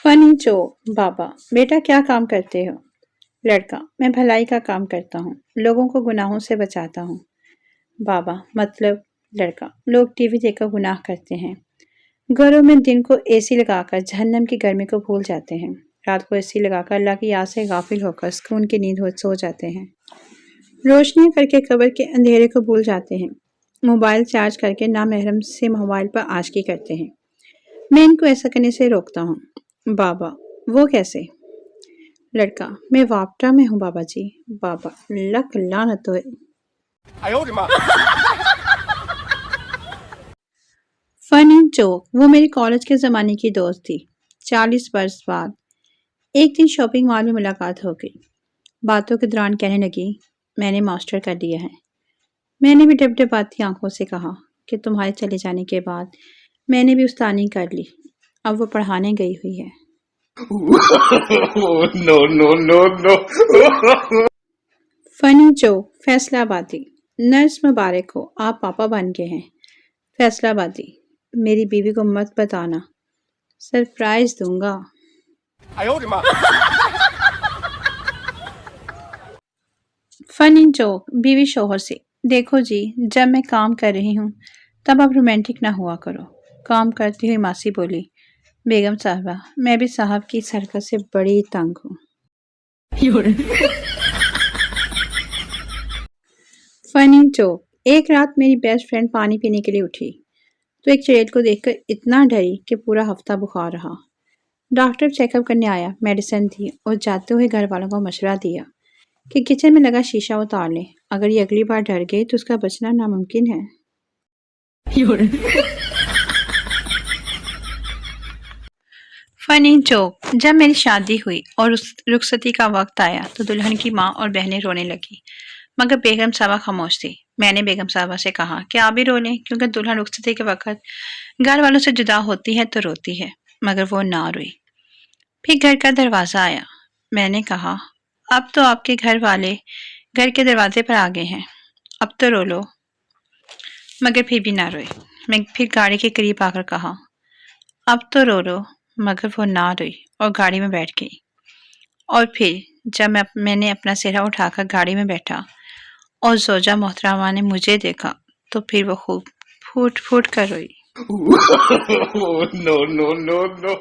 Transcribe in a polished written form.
Funny joke. बाबा, बेटा क्या काम करते हो? लड़का, मैं भलाई का काम करता हूँ, लोगों को गुनाहों से बचाता हूँ। बाबा, मतलब? लड़का, लोग टीवी देखकर गुनाह करते हैं, घरों में दिन को एसी लगाकर जहन्नम की गर्मी को भूल जाते हैं, रात को एसी लगाकर अल्लाह की याद से गाफिल होकर सुकून की नींद हो सो जाते हैं, रोशनी करके कब्र के अंधेरे को भूल जाते हैं, मोबाइल चार्ज करके नामहरम से मोबाइल पर आशिकी करते हैं। मैं इनको ऐसा करने से रोकता हूँ। बाबा, वो कैसे? लड़का, मैं वापटा में हूँ बाबा जी। बाबा, लक लानत हो। Funny joke. वो मेरी कॉलेज के ज़माने की दोस्त थी। 40 बरस बाद एक दिन शॉपिंग मॉल में मुलाकात हो गई। बातों के दौरान कहने लगी, मैंने मास्टर कर लिया है। मैंने भी डबडबाती आंखों से कहा कि तुम्हारे चले जाने के बाद मैंने भी उस्तानी कर ली, अब वो पढ़ाने गई हुई है। No, no, no, no. Funny joke. Faisalabadi. Nurse मुबारक हो, आप पापा बन गए हैं। फैसलाबादी, मेरी बीवी को मत बताना, सरप्राइज दूंगा। Funny joke. बीवी शोहर से, देखो जी, जब मैं काम कर रही हूँ तब आप रोमांटिक ना हुआ करो। काम करती हुई मासी बोली, बेगम साहबा, मैं भी साहब की इस हरकत से बड़ी तंग हूँ। Funny joke. एक रात मेरी बेस्ट फ्रेंड पानी पीने के लिए उठी तो एक चुड़ैल को देखकर इतना डरी कि पूरा हफ्ता बुखार रहा। डॉक्टर चेकअप करने आया, मेडिसिन दी और जाते हुए घर वालों को मशवरा दिया कि किचन में लगा शीशा उतार लें, अगर ये अगली बार डर गई तो उसका बचना नामुमकिन है। Funny joke. जब मेरी शादी हुई और उस रुखसती का वक्त आया तो दुल्हन की माँ और बहनें रोने लगी, मगर बेगम साहबा खामोश थी। मैंने बेगम साहबा से कहा कि आप भी रो लें, क्योंकि दुल्हन रुखसती के वक्त घर वालों से जुदा होती है तो रोती है, मगर वो ना रोई। फिर घर का दरवाजा आया। मैंने कहा, अब तो आपके घर वाले घर के दरवाजे पर आ गए हैं, अब तो रो लो, मगर फिर भी ना रोई। मैं फिर गाड़ी के करीब आकर कहा, अब तो रो लो, मगर वो ना रोई और गाड़ी में बैठ गई। और फिर जब मैंने अपना सिरा उठाकर गाड़ी में बैठा और जोजा मोहतरमा ने मुझे देखा तो फिर वो खूब फूट फूट कर रोई। No, no, no, no.